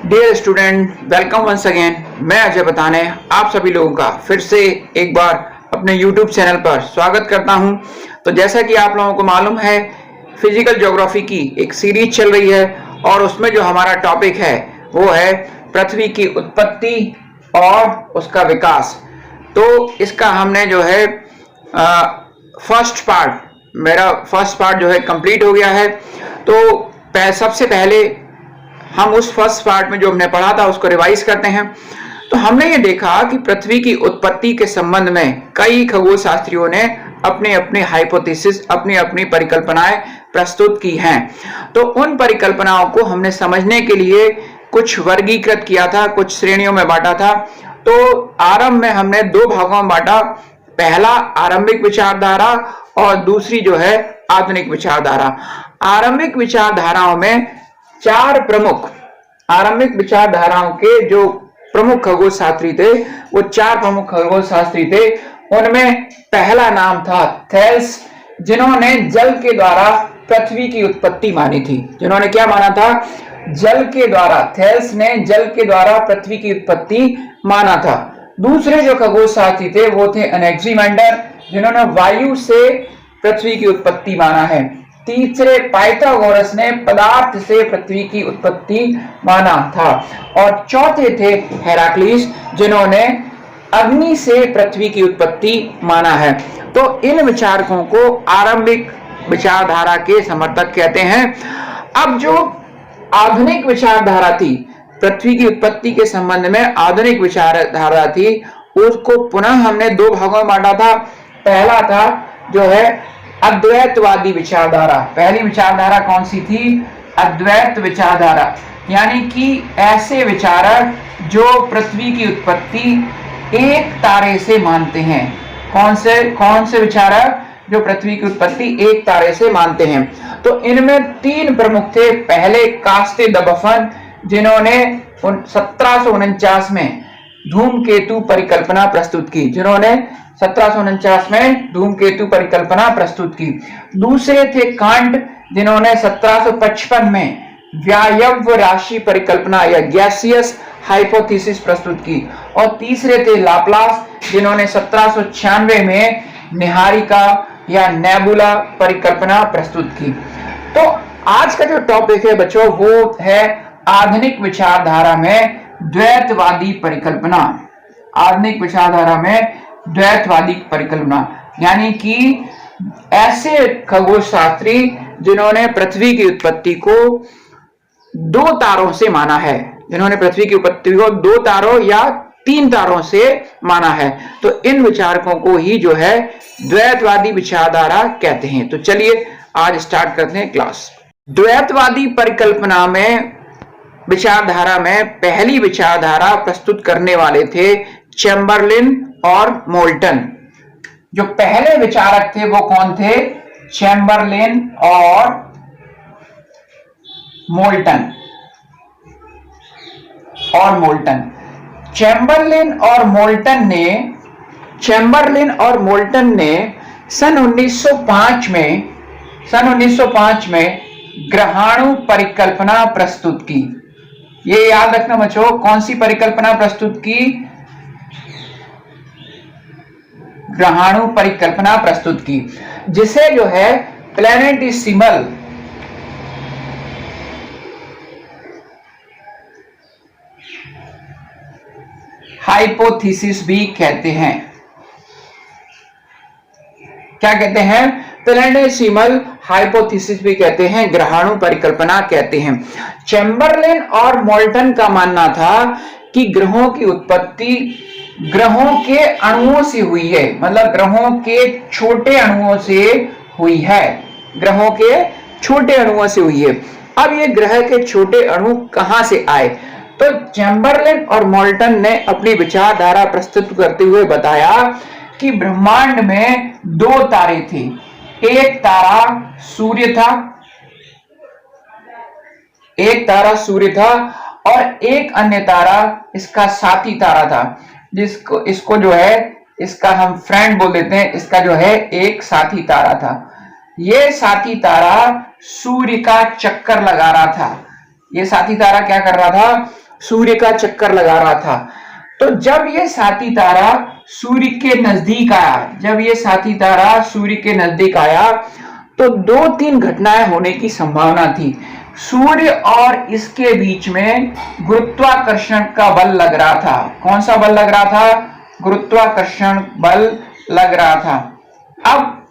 Dear student, welcome once again. मैं अजय बताने आप सभी लोगों का फिर से एक बार अपने YouTube चैनल पर स्वागत करता हूं। तो जैसा कि आप लोगों को मालूम है, फिजिकल ज्योग्राफी की एक सीरीज चल रही है और उसमें जो हमारा टॉपिक है वो है पृथ्वी की उत्पत्ति और उसका विकास। तो इसका हमने जो है मेरा फर्स्ट पार्ट जो है कंप्लीट हो गया है। तो सबसे पहले हम उस फर्स्ट पार्ट में जो हमने पढ़ा था उसको रिवाइज करते हैं। तो हमने ये देखा कि पृथ्वी की उत्पत्ति के संबंध में कई खगोल शास्त्रियों ने अपने अपने हाइपोथेसिस, अपनी अपनी परिकल्पनाएं प्रस्तुत की हैं। तो उन परिकल्पनाओं को हमने समझने के लिए कुछ वर्गीकृत किया था, कुछ श्रेणियों में बांटा था। तो आरंभ में हमने दो भागों में बांटा, पहला आरंभिक विचारधारा और दूसरी जो है आधुनिक विचारधारा। आरंभिक विचारधाराओं में आरंभिक विचारधाराओं के जो प्रमुख खगोल शास्त्री थे वो चार प्रमुख खगोल शास्त्री थे। उनमें पहला नाम था थेल्स, जिन्होंने जल के द्वारा पृथ्वी की उत्पत्ति मानी थी। जिन्होंने क्या माना था? जल के द्वारा। थेल्स ने जल के द्वारा पृथ्वी की उत्पत्ति माना था। दूसरे जो खगोल शास्त्री थे वो थे अनेक्सिमेंडर, जिन्होंने वायु से पृथ्वी की उत्पत्ति माना है। तीसरे पाइथागोरस ने पदार्थ से पृथ्वी की उत्पत्ति माना था। और चौथे थे हेराक्लिस, जिन्होंने अग्नि से पृथ्वी की उत्पत्ति माना है। तो इन विचारकों को आरंभिक विचारधारा के समर्थक कहते हैं। अब जो आधुनिक विचारधारा थी, पृथ्वी की उत्पत्ति के संबंध में आधुनिक विचारधारा थी, उसको पुनः हमने दो भागों में बांटा था। पहला था जो है अद्वैतवादी विचारधारा। पहली विचारधारा कौन सी थी? अद्वैत विचारधारा, यानी कि ऐसे विचारक जो पृथ्वी की उत्पत्ति एक तारे से मानते हैं। कौन से विचारक जो पृथ्वी की उत्पत्ति एक तारे से मानते हैं? तो इनमें तीन प्रमुख थे। पहले कास्टे द बफन, जिन्होंने 1749 में धूमकेतु परिकल्पना प्रस्तुत की। 1749 में धूमकेतु परिकल्पना प्रस्तुत की। दूसरे थे कांट, जिन्होंने 1755 में व्यायव्य राशि परिकल्पना या गैसियस हाइपोथेसिस प्रस्तुत की। और तीसरे थे लाप्लास, जिन्होंने 1796 में निहारिका या नेबुला परिकल्पना प्रस्तुत की। तो आज का जो टॉपिक है बच्चों वो है आधुनिक विचारधारा में द्वैतवादी परिकल्पना। आधुनिक विचारधारा में द्वैतवादी परिकल्पना, यानी कि ऐसे खगोल शास्त्री जिन्होंने पृथ्वी की उत्पत्ति को दो तारों से माना है। जिन्होंने पृथ्वी की उत्पत्ति को दो तारों या तीन तारों से माना है। तो इन विचारकों को ही जो है द्वैतवादी विचारधारा कहते हैं। तो चलिए आज स्टार्ट करते हैं क्लास। द्वैतवादी परिकल्पना में विचारधारा में पहली विचारधारा प्रस्तुत करने वाले थे चैम्बरलिन और मोल्टन। जो पहले विचारक थे वो कौन थे? चैम्बरलिन और मोल्टन। चैम्बरलिन और मोल्टन ने सन 1905 में ग्रहाणु परिकल्पना प्रस्तुत की। ये याद रखना बच्चों, कौन सी परिकल्पना प्रस्तुत की? ग्रहाणु परिकल्पना प्रस्तुत की, जिसे जो है प्लैनेटिसिमल हाइपोथेसिस भी कहते हैं। क्या कहते हैं? प्लैनेटिसिमल हाइपोथेसिस भी कहते हैं, ग्रहाणु परिकल्पना कहते हैं। चैम्बरलिन और मोल्टन का मानना था कि ग्रहों की उत्पत्ति ग्रहों के अणुओं से हुई है, मतलब ग्रहों के छोटे अणुओं से हुई है। ग्रहों के छोटे अणुओं से हुई है। अब ये ग्रह के छोटे अणु कहां से आए? तो चैम्बरलिन और मोल्टन ने अपनी विचारधारा प्रस्तुत करते हुए बताया कि ब्रह्मांड में दो तारे थे। एक तारा सूर्य था और एक अन्य तारा इसका साथी तारा था, इसको जो है इसका हम फ्रेंड बोल देते हैं। इसका जो है एक साथी तारा था। ये साथी तारा सूर्य का चक्कर लगा रहा था। ये साथी तारा क्या कर रहा था? सूर्य का चक्कर लगा रहा था। तो जब ये साथी तारा सूर्य के नजदीक आया, जब ये साथी तारा सूर्य के नजदीक आया तो 2-3 घटनाएं होने की संभावना थी। सूर्य और इसके बीच में गुरुत्वाकर्षण का बल लग रहा था। कौन सा बल लग रहा था? गुरुत्वाकर्षण बल लग रहा था। अब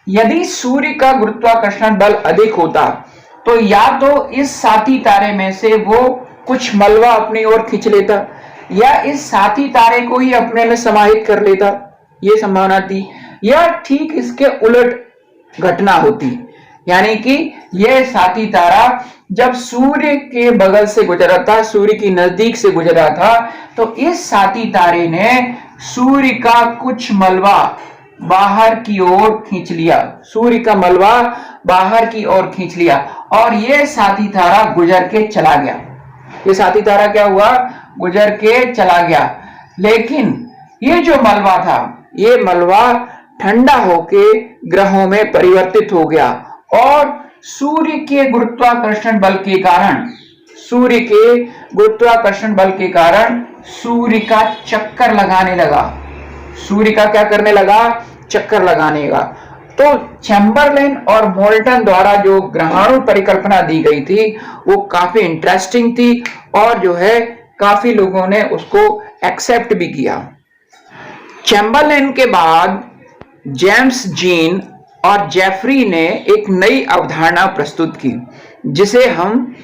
यदि सूर्य का गुरुत्वाकर्षण बल अधिक होता तो या तो इस साथी तारे में से वो कुछ मलबा अपनी ओर खींच लेता या इस साथी तारे को ही अपने में समाहित कर लेता, ये संभावना थी। या ठीक इसके उलट घटना होती, यानी कि यह साथी तारा जब सूर्य के बगल से गुजरा था, सूर्य की नजदीक से गुजरा था, तो इस साथी तारे ने सूर्य का कुछ मलबा बाहर की ओर खींच लिया, सूर्य का मलबा बाहर की ओर खींच लिया और यह साथी तारा गुजर के चला गया। ये साथी तारा क्या हुआ? गुजर के चला गया। लेकिन ये जो मलबा था, ये मलबा ठंडा होके ग्रहों में परिवर्तित हो गया और सूर्य के गुरुत्वाकर्षण बल के कारण, सूर्य के गुरुत्वाकर्षण बल के कारण सूर्य का चक्कर लगाने लगा। सूर्य का क्या करने लगा? चक्कर लगाने लगा। तो चैम्बरलेन और मोल्टन द्वारा जो ग्रहाणु परिकल्पना दी गई थी वो काफी इंटरेस्टिंग थी और जो है काफी लोगों ने उसको एक्सेप्ट भी किया। चैम्बरलेन के बाद जेम्स जीन और जेफरी ने एक नई अवधारणा प्रस्तुत की जिसे हम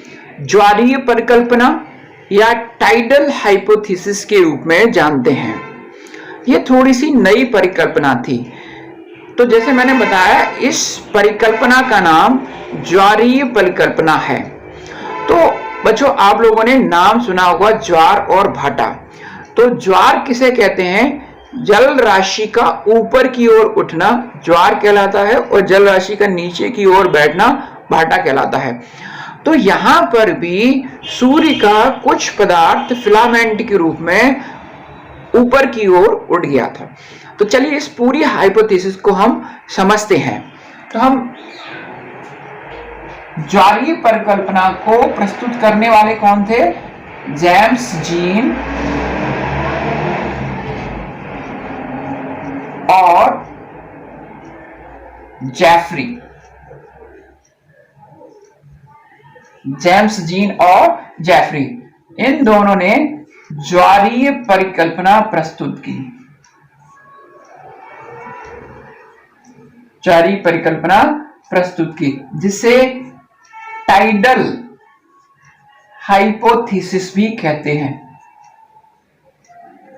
ज्वारीय परिकल्पना या टाइडल हाइपोथेसिस के रूप में जानते हैं। ये थोड़ी सी नई परिकल्पना थी। तो जैसे मैंने बताया, इस परिकल्पना का नाम ज्वारीय परिकल्पना है। तो बच्चों, आप लोगों ने नाम सुना होगा ज्वार और भाटा। तो ज्वार किसे कहते हैं? जल राशि का ऊपर की ओर उठना ज्वार कहलाता है और जल राशि का नीचे की ओर बैठना भाटा कहलाता है। तो यहां पर भी सूर्य का कुछ पदार्थ फिलामेंट के रूप में ऊपर की ओर उठ गया था। तो चलिए इस पूरी हाइपोथेसिस को हम समझते हैं। तो हम ज्वारीय परिकल्पना को प्रस्तुत करने वाले कौन थे? जेम्स जीन और जेफरी। जेम्स जीन और जेफरी, इन दोनों ने ज्वारीय परिकल्पना प्रस्तुत की। ज्वारीय परिकल्पना प्रस्तुत की जिसे टाइडल हाइपोथेसिस भी कहते हैं।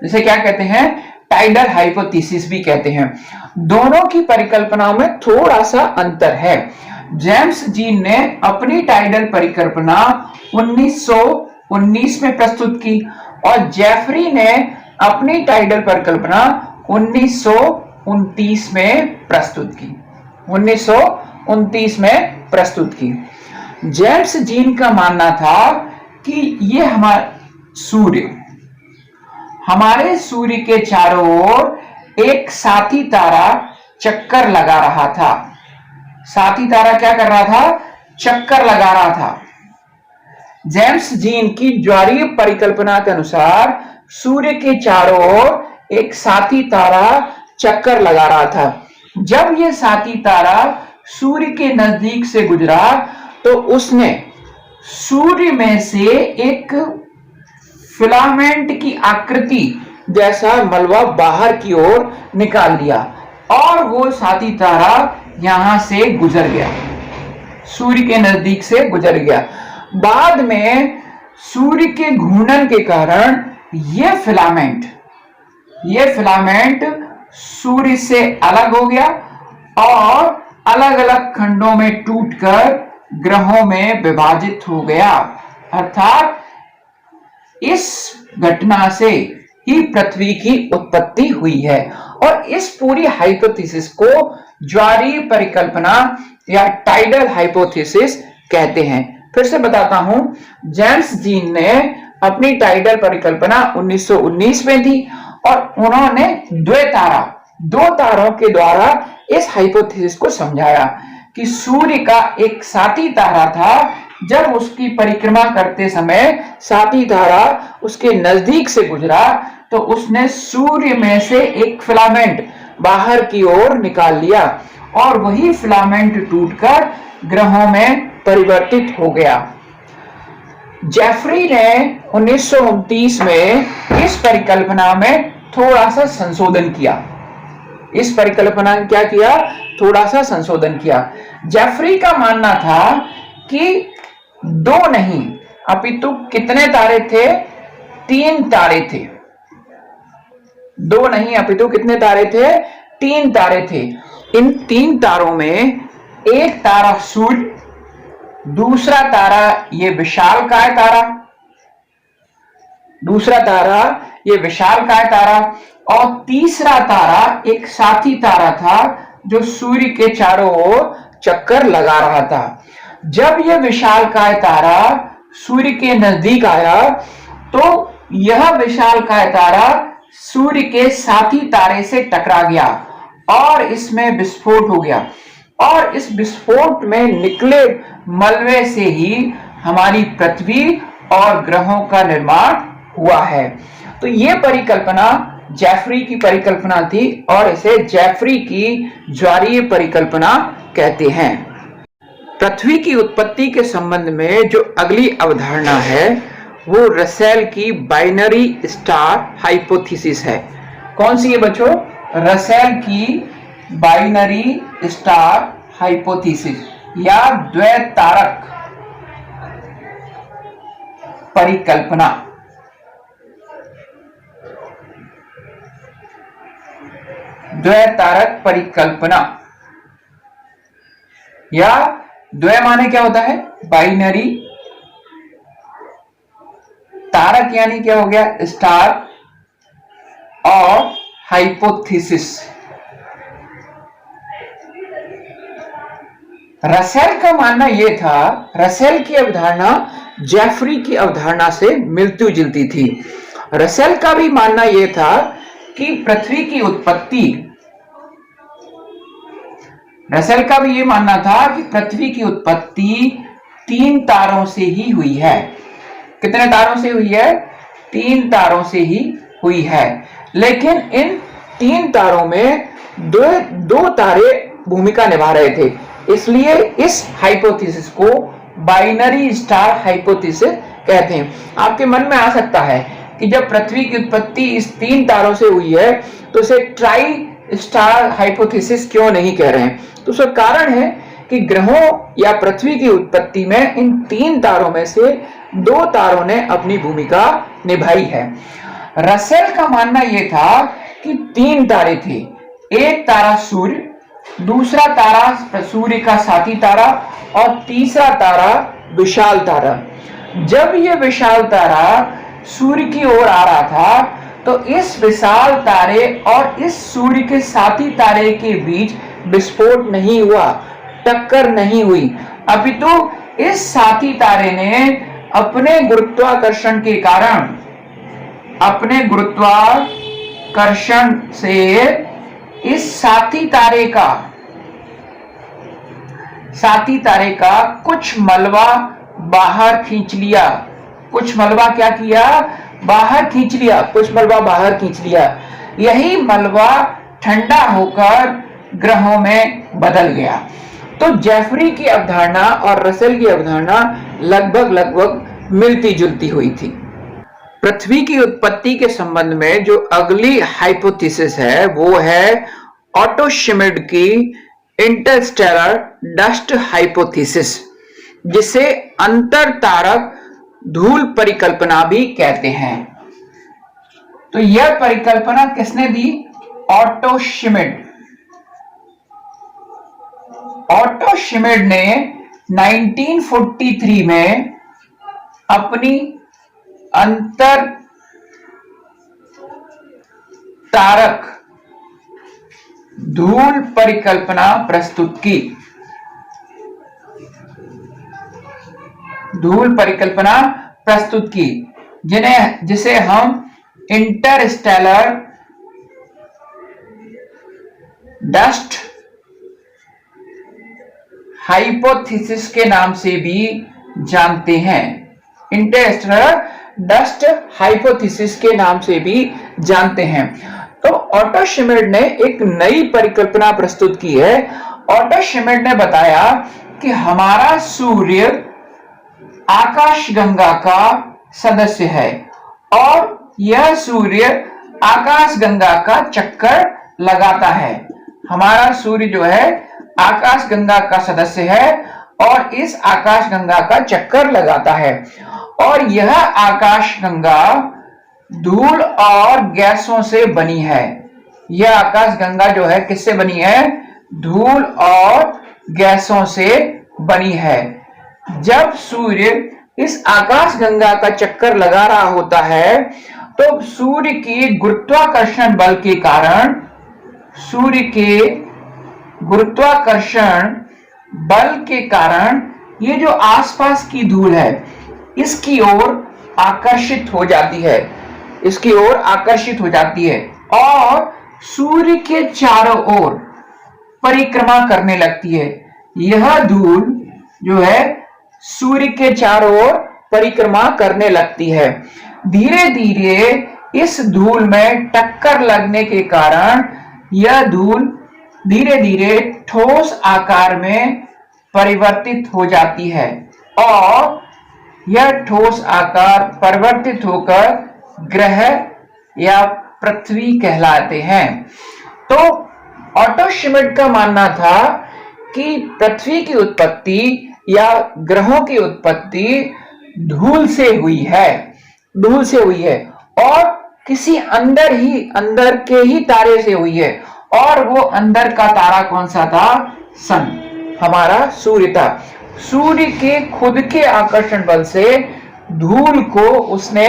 जिसे क्या कहते हैं? टाइडल हाइपोथेसिस भी कहते हैं। दोनों की परिकल्पनाओं में थोड़ा सा अंतर है। जेम्स जीन ने अपनी टाइडल परिकल्पना 1919 में प्रस्तुत की और जेफरी ने अपनी टाइडल परिकल्पना 1929 में प्रस्तुत की। 1929 में प्रस्तुत की। जेम्स जीन का मानना था कि ये हमारे सूर्य के चारों ओर एक साथी तारा चक्कर लगा रहा था। साथी तारा क्या कर रहा था? चक्कर लगा रहा था। जेम्स जीन की ज्वारीय परिकल्पना के अनुसार सूर्य के चारों ओर एक साथी तारा चक्कर लगा रहा था। जब यह साथी तारा सूर्य के नजदीक से गुजरा तो उसने सूर्य में से एक फिलामेंट की आकृति जैसा मलबा बाहर की ओर निकाल दिया और वो साथी तारा यहां से गुजर गया, सूर्य के नजदीक से गुजर गया। बाद में सूर्य के घूर्णन के कारण यह फिलामेंट सूर्य से अलग हो गया और अलग अलग खंडों में टूटकर ग्रहों में विभाजित हो गया। अर्थात इस घटना से ही पृथ्वी की उत्पत्ति हुई है और इस पूरी हाइपोथेसिस को ज्वारीय परिकल्पना या टाइडल हाइपोथेसिस कहते हैं। फिर से बताता हूं, जेम्स जीन ने अपनी टाइडल परिकल्पना 1919 में दी और उन्होंने दो तारों के द्वारा इस हाइपोथेसिस को समझाया कि सूर्य का एक साथी तारा था जब उसकी परिक्रमा करते समय साथी तारा उसके नजदीक से गुजरा तो उसने सूर्य में से एक फिलामेंट बाहर की ओर निकाल लिया और वही फिलामेंट टूटकर ग्रहों में परिवर्तित हो गया। जेफरी ने 1929 में इस परिकल्पना में थोड़ा सा संशोधन किया। इस परिकल्पना में क्या किया? थोड़ा सा संशोधन किया। जेफरी का मानना था कि दो नहीं अपितु कितने तारे थे? 3 तारे थे। दो नहीं अपितु कितने तारे थे? 3 तारे थे। इन 3 तारों में एक तारा सूर्य, दूसरा तारा ये विशालकाय तारा, दूसरा तारा ये विशालकाय तारा और तीसरा तारा एक साथी तारा था जो सूर्य के चारों ओर चक्कर लगा रहा था। जब यह विशालकाय तारा सूर्य के नजदीक आया तो यह विशालकाय तारा सूर्य के साथी तारे से टकरा गया और इसमें विस्फोट हो गया और इस विस्फोट में निकले मलबे से ही हमारी पृथ्वी और ग्रहों का निर्माण हुआ है। तो यह परिकल्पना जेफरी की परिकल्पना थी और इसे जेफरी की ज्वारीय परिकल्पना कहते हैं। पृथ्वी की उत्पत्ति के संबंध में जो अगली अवधारणा है वो रसेल की बाइनरी स्टार हाइपोथेसिस है। कौन सी है बच्चों? रसेल की बाइनरी स्टार हाइपोथेसिस या द्वैतारक परिकल्पना। द्वैतारक परिकल्पना या द्वय माने क्या होता है? बाइनरी, तारक यानी क्या हो गया? स्टार, और हाइपोथेसिस। रसेल का मानना यह था, रसेल की अवधारणा जेफरी की अवधारणा से मिलती जुलती थी। रसेल का भी मानना यह था कि पृथ्वी की उत्पत्ति, रसेल का भी यह मानना था कि पृथ्वी की उत्पत्ति 3 तारों से ही हुई है। कितने तारों से हुई है? 3 तारों से ही हुई है। लेकिन इन 3 तारों में दो तारे भूमिका निभा रहे थे, इसलिए इस हाइपोथेसिस को बाइनरी स्टार हाइपोथेसिस कहते हैं। आपके मन में आ सकता है कि जब पृथ्वी की उत्पत्ति इस 3 तारों से हुई है तो इसे ट्राई स्टार हाइपोथेसिस क्यों नहीं कह रहे हैं? तो उसका कारण है कि ग्रहों या पृथ्वी की उत्पत्ति में इन 3 तारों में से 2 तारों ने अपनी भूमिका निभाई है। रसेल का मानना यह था कि 3 तारे थे, एक तारा सूर्य, दूसरा तारा सूर्य का साथी तारा और तीसरा तारा विशाल तारा। जब यह विशाल तारा सूर्य की ओर आ रहा था तो इस विशाल तारे और इस सूर्य के साथी तारे के बीच विस्फोट नहीं हुआ, टक्कर नहीं हुई, अपितु इस साथी तारे ने अपने गुरुत्वाकर्षण के कारण, अपने गुरुत्वाकर्षण से इस साथी तारे का कुछ मलबा बाहर खींच लिया। कुछ मलबा क्या किया? बाहर खींच लिया। कुछ मलबा बाहर खींच लिया। यही मलबा ठंडा होकर ग्रहों में बदल गया। तो जेफरी की अवधारणा और रसेल की अवधारणा लगभग मिलती जुलती हुई थी। पृथ्वी की उत्पत्ति के संबंध में जो अगली हाइपोथेसिस है वो है ऑटो शिमिड की इंटरस्टेलर डस्ट हाइपोथेसिस, जिसे अंतर तारक धूल परिकल्पना भी कहते हैं। तो यह परिकल्पना किसने दी? ऑटो शिमिड। ऑटो शिमिड ने 1943 में अपनी अंतर तारक धूल परिकल्पना प्रस्तुत की। धूल परिकल्पना प्रस्तुत की जिसे हम इंटरस्टेलर डस्ट हाइपोथेसिस के नाम से भी जानते हैं। इंटरस्टेलर डस्ट हाइपोथेसिस के नाम से भी जानते हैं। तो ऑटो शिमिड ने एक नई परिकल्पना प्रस्तुत की है। ऑटो शिमिड ने बताया कि हमारा सूर्य आकाशगंगा का सदस्य है और यह सूर्य आकाशगंगा का चक्कर लगाता है। हमारा सूर्य जो है आकाशगंगा का सदस्य है और इस आकाशगंगा का चक्कर लगाता है और यह आकाशगंगा धूल और गैसों से बनी है। यह आकाशगंगा जो है किससे बनी है? धूल और गैसों से बनी है। जब सूर्य इस आकाशगंगा का चक्कर लगा रहा होता है तो सूर्य के गुरुत्वाकर्षण बल के कारण, सूर्य के गुरुत्वाकर्षण बल के कारण ये जो आसपास की धूल है इसकी ओर आकर्षित हो जाती है, इसकी ओर आकर्षित हो जाती है और सूर्य के चारों ओर परिक्रमा करने लगती है। यह धूल जो है सूर्य के चारों ओर परिक्रमा करने लगती है। धीरे धीरे इस धूल में टक्कर लगने के कारण यह धूल धीरे धीरे ठोस आकार में परिवर्तित हो जाती है और यह ठोस आकार परिवर्तित होकर ग्रह या पृथ्वी कहलाते हैं। तो ऑटो शिमिड का मानना था कि पृथ्वी की उत्पत्ति या ग्रहों की उत्पत्ति धूल से हुई है, धूल से हुई है और किसी अंदर के ही तारे से हुई है और वो अंदर का तारा कौन सा था? सन, हमारा सूर्य था। सूर्य के खुद के आकर्षण बल से धूल को उसने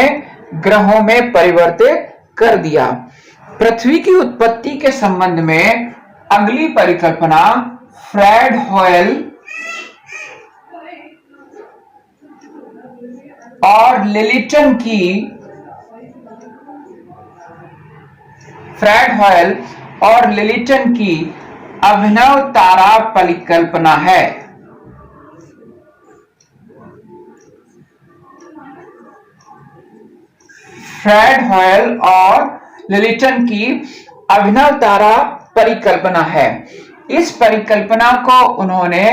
ग्रहों में परिवर्तित कर दिया। पृथ्वी की उत्पत्ति के संबंध में अगली परिकल्पना फ्रेड होयल और लिलिटन की, फ्रेड होयल और लिलिटन की अभिनव तारा परिकल्पना है। फ्रेड होयल और लिलिटन की अभिनव तारा परिकल्पना है। इस परिकल्पना को उन्होंने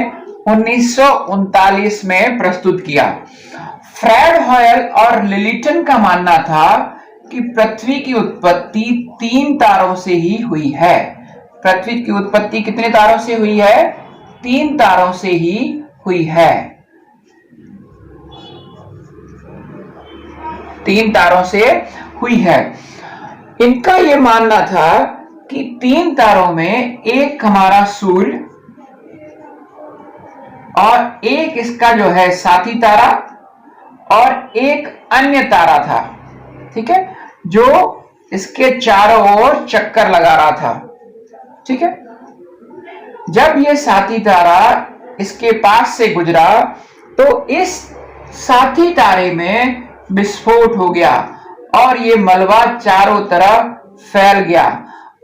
1939 में प्रस्तुत किया। फ्रेड होयल और लिलिटन का मानना था कि पृथ्वी की उत्पत्ति 3 तारों से ही हुई है। पृथ्वी की उत्पत्ति कितने तारों से हुई है? 3 तारों से ही हुई है। 3 तारों से हुई है। इनका यह मानना था कि 3 तारों में एक हमारा सूर्य और एक इसका जो है साथी तारा और एक अन्य तारा था, ठीक है, जो इसके चारों ओर चक्कर लगा रहा था, ठीक है। जब ये साथी तारा इसके पास से गुजरा तो इस साथी तारे में विस्फोट हो गया और ये मलबा चारों तरफ फैल गया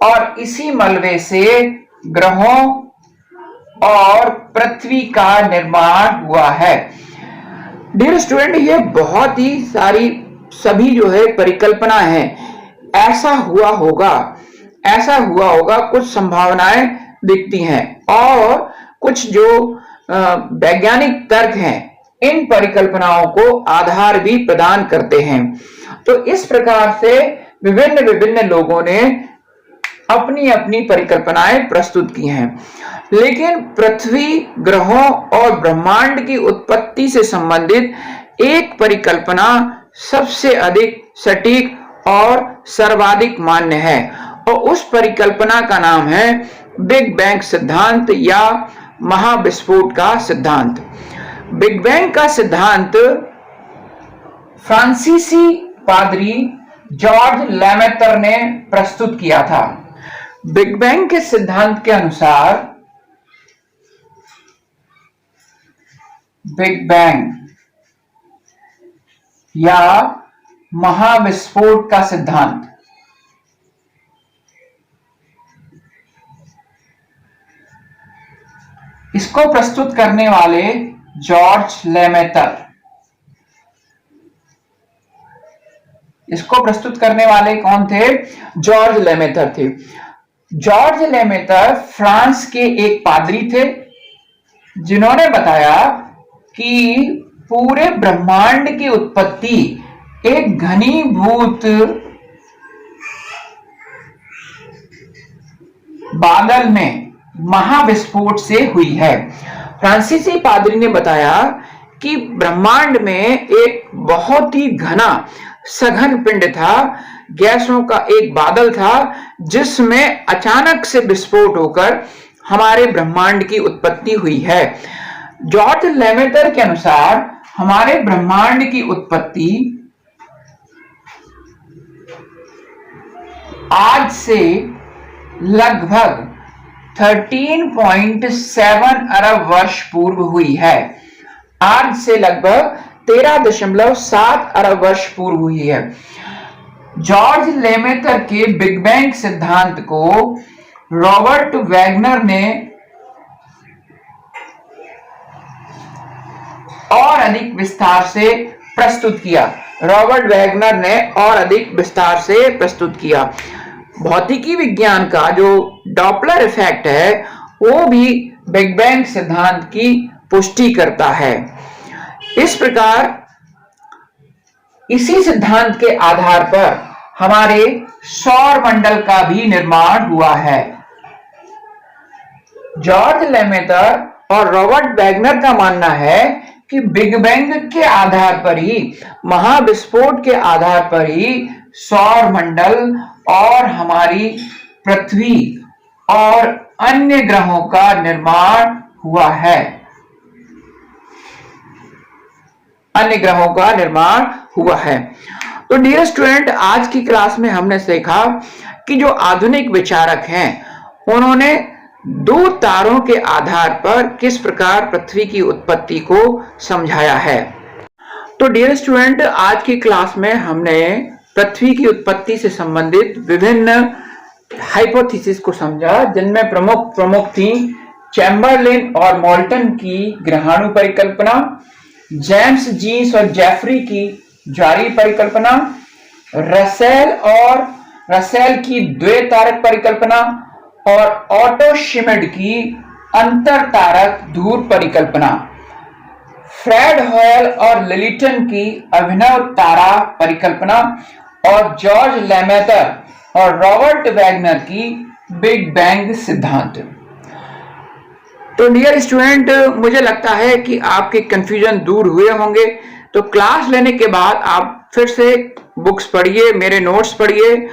और इसी मलबे से ग्रहों और पृथ्वी का निर्माण हुआ है। डियर स्टूडेंट, ये बहुत ही सारी सभी जो है परिकल्पना है। ऐसा हुआ होगा, ऐसा हुआ होगा, कुछ संभावनाएं दिखती हैं और कुछ जो वैज्ञानिक तर्क हैं इन परिकल्पनाओं को आधार भी प्रदान करते हैं। तो इस प्रकार से विभिन्न विभिन्न लोगों ने अपनी अपनी परिकल्पनाएं प्रस्तुत की हैं, लेकिन पृथ्वी, ग्रहों और ब्रह्मांड की उत्पत्ति से संबंधित एक परिकल्पना सबसे अधिक सटीक और सर्वाधिक मान्य है और उस परिकल्पना का नाम है बिग बैंग सिद्धांत या महाविस्फोट का सिद्धांत। बिग बैंग का सिद्धांत फ्रांसीसी पादरी जॉर्ज लेमेटर ने प्रस्तुत किया था। बिग बैंग के सिद्धांत के अनुसार बिग बैंग या महाविस्फोट का सिद्धांत इसको प्रस्तुत करने वाले जॉर्ज लेमेटर। इसको प्रस्तुत करने वाले कौन थे? जॉर्ज लेमेटर थे। जॉर्ज लेमेटर फ्रांस के एक पादरी थे जिन्होंने बताया कि पूरे ब्रह्मांड की उत्पत्ति एक घनीभूत बादल में महाविस्फोट से हुई है। फ्रांसीसी पादरी ने बताया कि ब्रह्मांड में एक बहुत ही घना सघन पिंड था, गैसों का एक बादल था जिसमें अचानक से विस्फोट होकर हमारे ब्रह्मांड की उत्पत्ति हुई है। जॉर्ज लेमेटर के अनुसार हमारे ब्रह्मांड की उत्पत्ति आज से लगभग 13.7 अरब वर्ष पूर्व हुई है। आज से लगभग 13.7 अरब वर्ष पूर्व हुई है। जॉर्ज लेमेटर के बिग बैंग सिद्धांत को रॉबर्ट वैगनर ने और अधिक विस्तार से प्रस्तुत किया। रॉबर्ट वैगनर ने और अधिक विस्तार से प्रस्तुत किया। भौतिकी विज्ञान का जो डॉपलर इफेक्ट है वो भी बिग बैंग सिद्धांत की पुष्टि करता है। इस प्रकार इसी सिद्धांत के आधार पर हमारे सौर मंडल का भी निर्माण हुआ है। जॉर्ज लेमेटर और रॉबर्ट वैगनर का मानना है कि बिग बैंग के आधार पर ही, महाविस्फोट के आधार पर ही सौर मंडल और हमारी पृथ्वी और अन्य ग्रहों का निर्माण हुआ है। अन्य ग्रहों का निर्माण हुआ है। तो डियर स्टूडेंट, आज की क्लास में हमने सीखा कि जो आधुनिक विचारक हैं उन्होंने दो तारों के आधार पर किस प्रकार पृथ्वी की उत्पत्ति को समझाया है। तो डियर स्टूडेंट, आज की क्लास में हमने पृथ्वी की उत्पत्ति से संबंधित विभिन्न हाइपोथेसिस को समझा, जिनमें प्रमुख थी चैम्बरलिन और मोल्टन की ग्रहाणु परिकल्पना, जेम्स जीन्स और जेफरी की ज्वारीय परिकल्पना, रसेल की द्वैतारक परिकल्पना और ऑटो शिमिड की अंतरतारक धूर परिकल्पना, फ्रेड होयल और लिलिटन की अभिनव तारा परिकल्पना और जॉर्ज लेमेटर और रॉबर्ट वैगनर की बिग बैंग सिद्धांत। तो डियर स्टूडेंट, मुझे लगता है कि आपके कंफ्यूजन दूर हुए होंगे। तो क्लास लेने के बाद आप फिर से बुक्स पढ़िए, मेरे नोट्स पढ़िए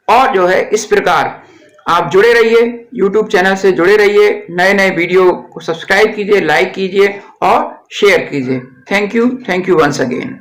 और जो है इस प्रकार आप जुड़े रहिए, YouTube चैनल से जुड़े रहिए, नए नए वीडियो को सब्सक्राइब कीजिए, लाइक कीजिए और शेयर कीजिए। Thank you once again.